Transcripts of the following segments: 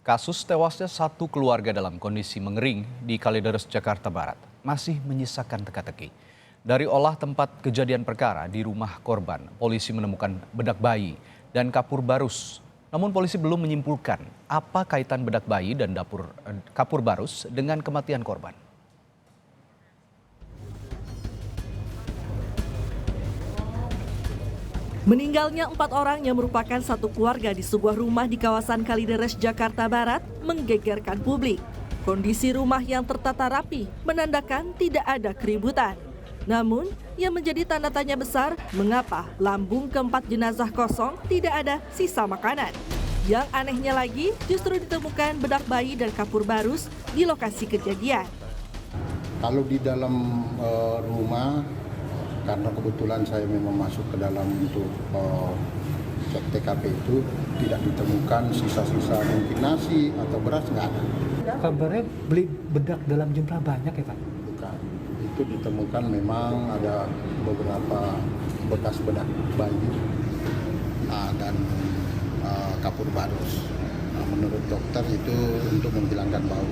Kasus tewasnya satu keluarga dalam kondisi mengering di Kalideres, Jakarta Barat masih menyisakan teka-teki. Dari olah tempat kejadian perkara di rumah korban, polisi menemukan bedak bayi dan kapur barus. Namun polisi belum menyimpulkan apa kaitan bedak bayi dan kapur barus dengan kematian korban. Meninggalnya 4 orang yang merupakan satu keluarga di sebuah rumah di kawasan Kalideres, Jakarta Barat menggegerkan publik. Kondisi rumah yang tertata rapi menandakan tidak ada keributan. Namun, yang menjadi tanda tanya besar, mengapa lambung keempat jenazah kosong tidak ada sisa makanan. Yang anehnya lagi, justru ditemukan bedak bayi dan kapur barus di lokasi kejadian. Kalau di dalam rumah, karena kebetulan saya memang masuk ke dalam untuk cek TKP itu, tidak ditemukan sisa-sisa mungkin nasi atau beras, nggak ada. Kabarnya beli bedak dalam jumlah banyak ya Pak? Bukan, itu ditemukan memang ada beberapa bekas bedak bayi dan kapur barus. Menurut dokter itu untuk menghilangkan bau.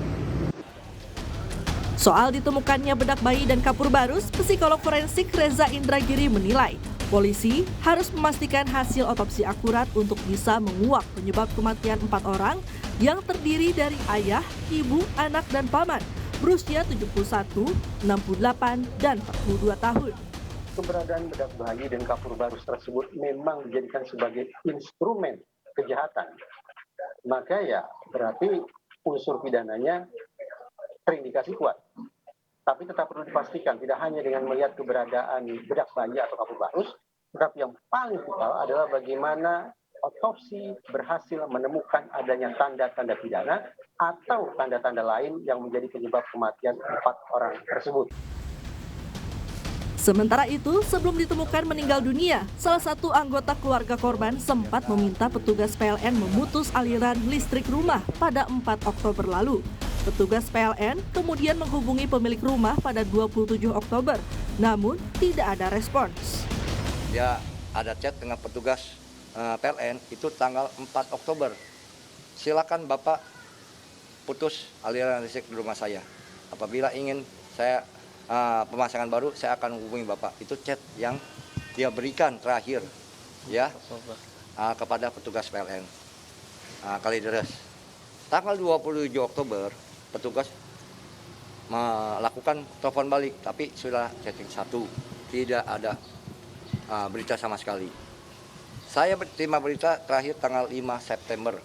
Soal ditemukannya bedak bayi dan kapur barus, psikolog forensik Reza Indragiri menilai polisi harus memastikan hasil otopsi akurat untuk bisa menguak penyebab kematian 4 orang yang terdiri dari ayah, ibu, anak, dan paman berusia 71, 68, dan 42 tahun. Keberadaan bedak bayi dan kapur barus tersebut memang dijadikan sebagai instrumen kejahatan. Maka ya berarti unsur pidananya terindikasi kuat. Tapi tetap perlu dipastikan tidak hanya dengan melihat keberadaan bedak bayi atau kapur barus, tetapi yang paling vital adalah bagaimana otopsi berhasil menemukan adanya tanda-tanda pidana atau tanda-tanda lain yang menjadi penyebab kematian 4 orang tersebut. Sementara itu, sebelum ditemukan meninggal dunia, salah satu anggota keluarga korban sempat meminta petugas PLN memutus aliran listrik rumah pada 4 Oktober lalu. Petugas PLN kemudian menghubungi pemilik rumah pada 27 Oktober, namun tidak ada respons. Ya, ada chat dengan petugas PLN itu tanggal 4 Oktober. Silakan Bapak putus aliran listrik di rumah saya. Apabila ingin saya pemasangan baru, saya akan hubungi Bapak. Itu chat yang dia berikan terakhir ya kepada petugas PLN Kalideres. Tanggal 27 Oktober, petugas melakukan telepon balik, tapi sudah chatting satu, tidak ada berita sama sekali. Saya terima berita terakhir tanggal 5 September.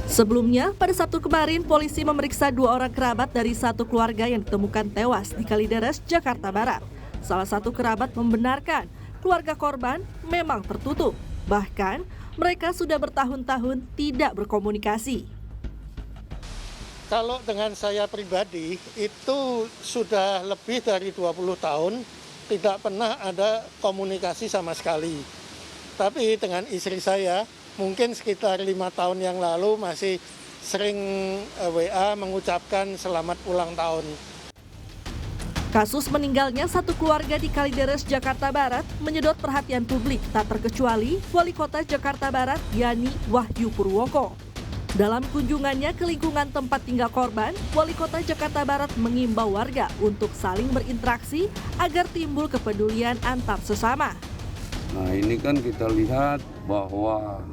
Sebelumnya, pada Sabtu kemarin, polisi memeriksa 2 orang kerabat dari satu keluarga yang ditemukan tewas di Kalideres, Jakarta Barat. Salah satu kerabat membenarkan keluarga korban memang tertutup. Bahkan, mereka sudah bertahun-tahun tidak berkomunikasi. Kalau dengan saya pribadi, itu sudah lebih dari 20 tahun tidak pernah ada komunikasi sama sekali. Tapi dengan istri saya, mungkin sekitar 5 tahun yang lalu masih sering WA mengucapkan selamat ulang tahun. Kasus meninggalnya satu keluarga di Kalideres, Jakarta Barat menyedot perhatian publik, tak terkecuali Wali Kota Jakarta Barat, Yani Wahyu Purwoko. Dalam kunjungannya ke lingkungan tempat tinggal korban, Wali Kota Jakarta Barat mengimbau warga untuk saling berinteraksi agar timbul kepedulian antar sesama. Nah, ini kan kita lihat bahwa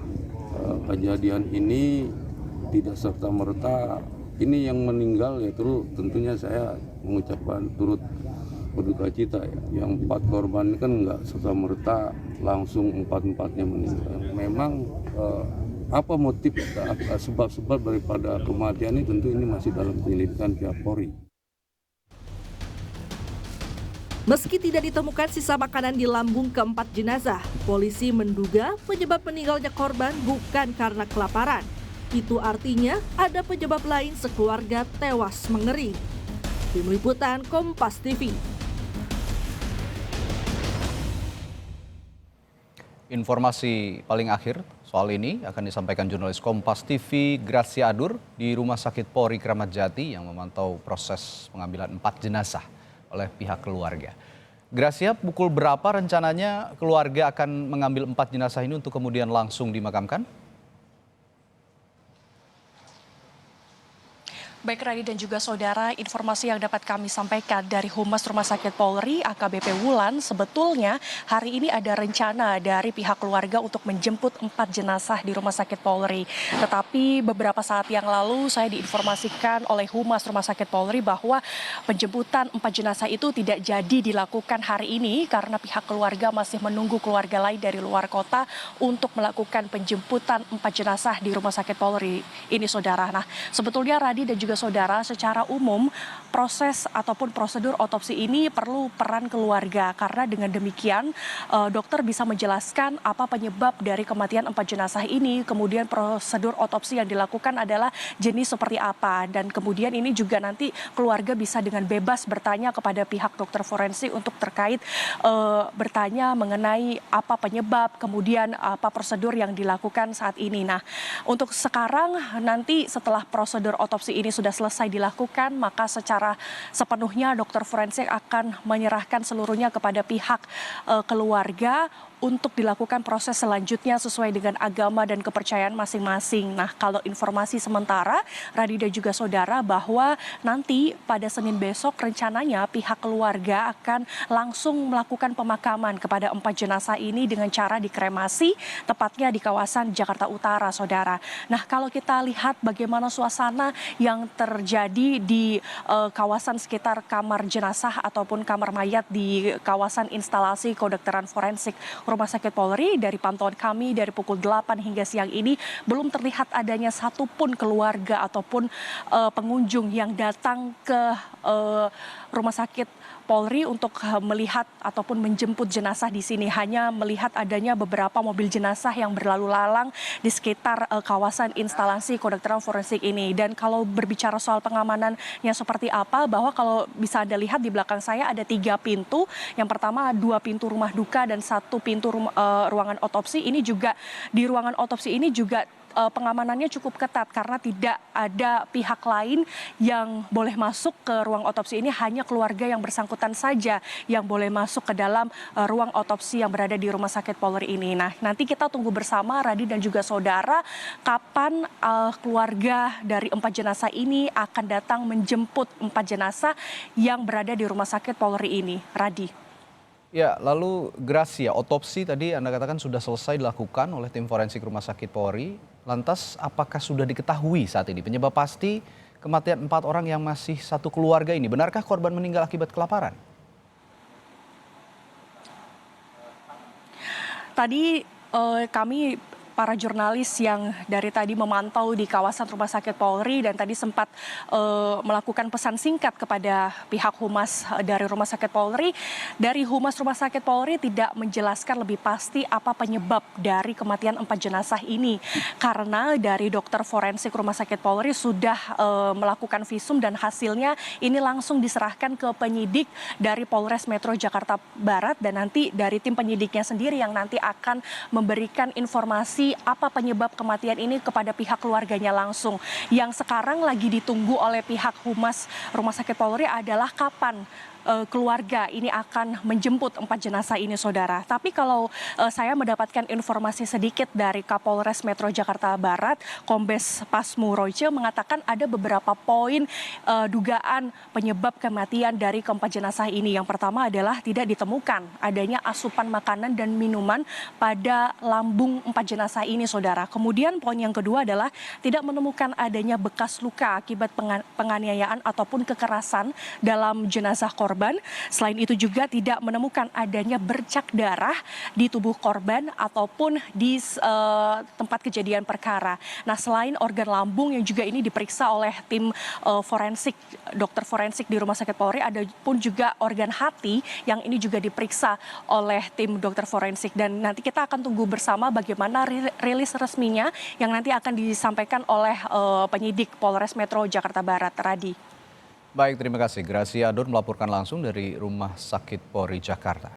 kejadian ini tidak serta-merta ini yang meninggal ya, terus tentunya saya mengucapkan turut berduka cita ya. Yang 4 korban kan nggak serta-merta langsung 4-4-nya meninggal. Memang apa motif, sebab-sebab daripada kematian ini tentu ini masih dalam penyelidikan pihak Polri. Meski tidak ditemukan sisa makanan di lambung keempat jenazah, polisi menduga penyebab meninggalnya korban bukan karena kelaparan. Itu artinya ada penyebab lain sekeluarga tewas mengering. Tim Liputan Kompas TV. Informasi paling akhir soal ini akan disampaikan jurnalis Kompas TV Gracia Adur di Rumah Sakit Polri Kramat Jati yang memantau proses pengambilan 4 jenazah oleh pihak keluarga. Gracia, pukul berapa rencananya keluarga akan mengambil 4 jenazah ini untuk kemudian langsung dimakamkan? Baik Radi dan juga saudara, informasi yang dapat kami sampaikan dari Humas Rumah Sakit Polri AKBP Wulan, sebetulnya hari ini ada rencana dari pihak keluarga untuk menjemput 4 jenazah di Rumah Sakit Polri. Tetapi beberapa saat yang lalu saya diinformasikan oleh Humas Rumah Sakit Polri bahwa penjemputan 4 jenazah itu tidak jadi dilakukan hari ini karena pihak keluarga masih menunggu keluarga lain dari luar kota untuk melakukan penjemputan 4 jenazah di Rumah Sakit Polri ini, saudara. Nah, sebetulnya Radi dan juga saudara, secara umum proses ataupun prosedur otopsi ini perlu peran keluarga karena dengan demikian dokter bisa menjelaskan apa penyebab dari kematian 4 jenazah ini, kemudian prosedur otopsi yang dilakukan adalah jenis seperti apa, dan kemudian ini juga nanti keluarga bisa dengan bebas bertanya kepada pihak dokter forensik untuk terkait bertanya mengenai apa penyebab, kemudian apa prosedur yang dilakukan saat ini. Nah, untuk sekarang nanti setelah prosedur otopsi ini sudah selesai dilakukan, maka secara sepenuhnya dokter forensik akan menyerahkan seluruhnya kepada pihak keluarga untuk dilakukan proses selanjutnya sesuai dengan agama dan kepercayaan masing-masing. Nah, kalau informasi sementara, Radi dan juga saudara, bahwa nanti pada Senin besok rencananya pihak keluarga akan langsung melakukan pemakaman kepada 4 jenazah ini dengan cara dikremasi, tepatnya di kawasan Jakarta Utara, saudara. Nah, kalau kita lihat bagaimana suasana yang terjadi di kawasan sekitar kamar jenazah ataupun kamar mayat di kawasan instalasi kedokteran forensik Rumah Sakit Polri, dari pantauan kami dari pukul 8 hingga siang ini belum terlihat adanya satupun keluarga ataupun pengunjung yang datang ke Rumah Sakit Polri untuk melihat ataupun menjemput jenazah di sini. Hanya melihat adanya beberapa mobil jenazah yang berlalu lalang di sekitar kawasan instalasi kedokteran forensik ini. Dan kalau berbicara soal pengamanannya seperti apa, bahwa kalau bisa Anda lihat di belakang saya ada 3 pintu. Yang pertama 2 pintu rumah duka dan 1 pintu ruangan otopsi. Ini juga di ruangan otopsi ini juga pengamanannya cukup ketat karena tidak ada pihak lain yang boleh masuk ke ruang otopsi ini, hanya keluarga yang bersangkutan saja yang boleh masuk ke dalam ruang otopsi yang berada di Rumah Sakit Polri ini. Nah, nanti kita tunggu bersama Radi dan juga saudara kapan keluarga dari 4 jenazah ini akan datang menjemput 4 jenazah yang berada di Rumah Sakit Polri ini. Radi. Ya, lalu Gracia, otopsi tadi Anda katakan sudah selesai dilakukan oleh tim forensik Rumah Sakit Polri. Lantas apakah sudah diketahui saat ini penyebab pasti kematian 4 orang yang masih satu keluarga ini? Benarkah korban meninggal akibat kelaparan? Tadi kami para jurnalis yang dari tadi memantau di kawasan Rumah Sakit Polri dan tadi sempat melakukan pesan singkat kepada pihak humas dari Rumah Sakit Polri. Dari Humas Rumah Sakit Polri tidak menjelaskan lebih pasti apa penyebab dari kematian 4 jenazah ini. Karena dari dokter forensik Rumah Sakit Polri sudah melakukan visum dan hasilnya ini langsung diserahkan ke penyidik dari Polres Metro Jakarta Barat, dan nanti dari tim penyidiknya sendiri yang nanti akan memberikan informasi apa penyebab kematian ini kepada pihak keluarganya langsung. Yang sekarang lagi ditunggu oleh pihak Humas Rumah Sakit Polri adalah kapan keluarga ini akan menjemput 4 jenazah ini, saudara. Tapi kalau saya mendapatkan informasi sedikit dari Kapolres Metro Jakarta Barat, Kombes Pasmu Royce mengatakan ada beberapa poin dugaan penyebab kematian dari keempat jenazah ini. Yang pertama adalah tidak ditemukan adanya asupan makanan dan minuman pada lambung 4 jenazah ini, saudara. Kemudian poin yang kedua adalah tidak menemukan adanya bekas luka akibat penganiayaan ataupun kekerasan dalam jenazah korban. Selain itu juga tidak menemukan adanya bercak darah di tubuh korban ataupun di tempat kejadian perkara. Nah, selain organ lambung yang juga ini diperiksa oleh tim forensik, dokter forensik di Rumah Sakit Polri, ada pun juga organ hati yang ini juga diperiksa oleh tim dokter forensik. Dan nanti kita akan tunggu bersama bagaimana rilis resminya yang nanti akan disampaikan oleh penyidik Polres Metro Jakarta Barat. Radi. Baik, terima kasih. Gracia Adur melaporkan langsung dari Rumah Sakit Polri Jakarta.